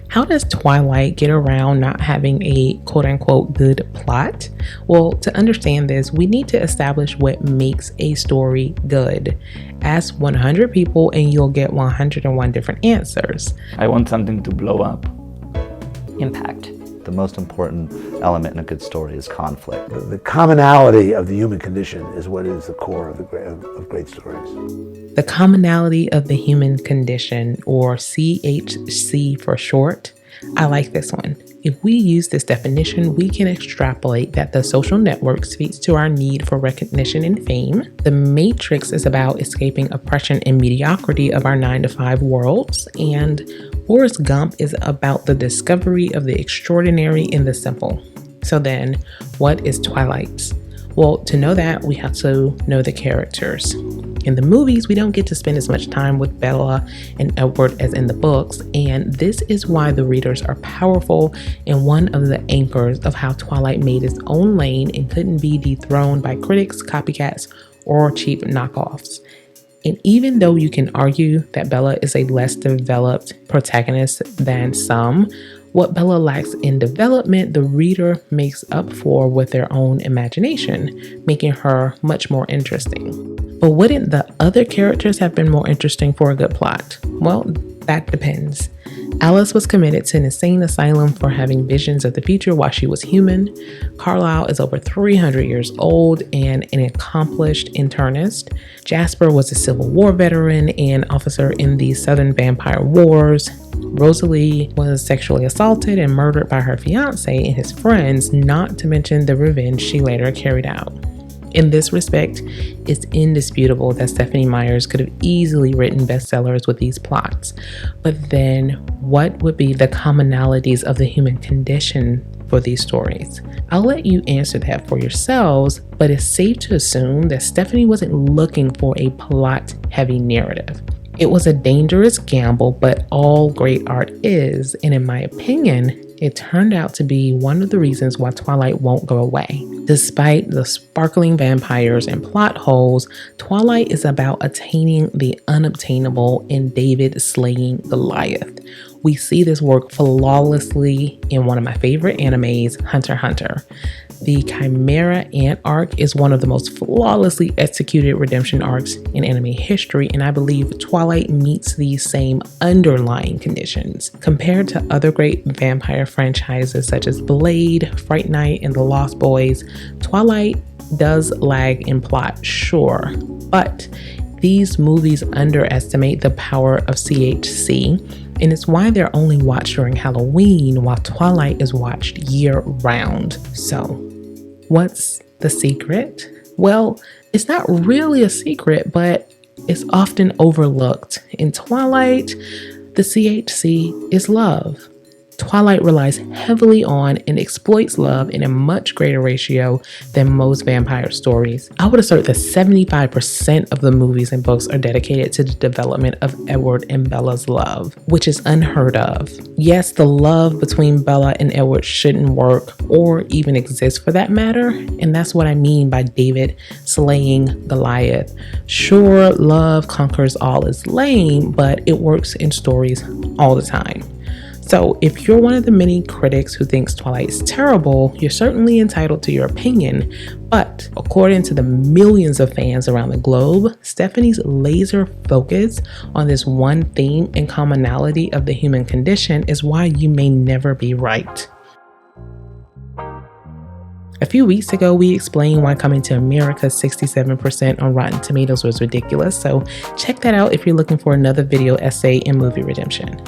How does Twilight get around not having a quote-unquote good plot? Well, to understand this, we need to establish what makes a story good. Ask 100 people and you'll get 101 different answers. I want something to blow up. Impact. The most important element in a good story is conflict. The commonality of the human condition is what is the core of great stories. The commonality of the human condition, or CHC for short. I like this one. If we use this definition, we can extrapolate that the social network speaks to our need for recognition and fame. The Matrix is about escaping oppression and mediocrity of our 9-to-5 worlds. And Forrest Gump is about the discovery of the extraordinary in the simple. So then, what is Twilight? Well, to know that, we have to know the characters. In the movies, we don't get to spend as much time with Bella and Edward as in the books, and this is why the readers are powerful and one of the anchors of how Twilight made its own lane and couldn't be dethroned by critics, copycats, or cheap knockoffs. And even though you can argue that Bella is a less developed protagonist than some, what Bella lacks in development, the reader makes up for with their own imagination, making her much more interesting. But wouldn't the other characters have been more interesting for a good plot? Well, that depends. Alice was committed to an insane asylum for having visions of the future while she was human. Carlisle is over 300 years old and an accomplished internist. Jasper was a Civil War veteran and officer in the Southern Vampire Wars. Rosalie was sexually assaulted and murdered by her fiance and his friends, not to mention the revenge she later carried out. In this respect, it's indisputable that Stephenie Meyers could have easily written bestsellers with these plots. But then, what would be the commonalities of the human condition for these stories? I'll let you answer that for yourselves, but it's safe to assume that Stephenie wasn't looking for a plot-heavy narrative. It was a dangerous gamble, but all great art is, and in my opinion, it turned out to be one of the reasons why Twilight won't go away. Despite the sparkling vampires and plot holes, Twilight is about attaining the unobtainable and David slaying Goliath. We see this work flawlessly in one of my favorite animes, Hunter x Hunter. The Chimera Ant arc is one of the most flawlessly executed redemption arcs in anime history, and I believe Twilight meets these same underlying conditions. Compared to other great vampire franchises such as Blade, Fright Night, and The Lost Boys, Twilight does lag in plot, sure, but these movies underestimate the power of CHC, and it's why they're only watched during Halloween while Twilight is watched year-round. So, what's the secret? Well, it's not really a secret, but it's often overlooked. In Twilight, the CHC is love. Twilight relies heavily on and exploits love in a much greater ratio than most vampire stories. I would assert that 75% of the movies and books are dedicated to the development of Edward and Bella's love, which is unheard of. Yes, the love between Bella and Edward shouldn't work or even exist for that matter, and that's what I mean by David slaying Goliath. Sure, love conquers all is lame, but it works in stories all the time. So if you're one of the many critics who thinks Twilight is terrible, you're certainly entitled to your opinion. But according to the millions of fans around the globe, Stephenie's laser focus on this one theme and commonality of the human condition is why you may never be right. A few weeks ago, we explained why Coming to America's 67% on Rotten Tomatoes was ridiculous. So check that out if you're looking for another video essay in movie redemption.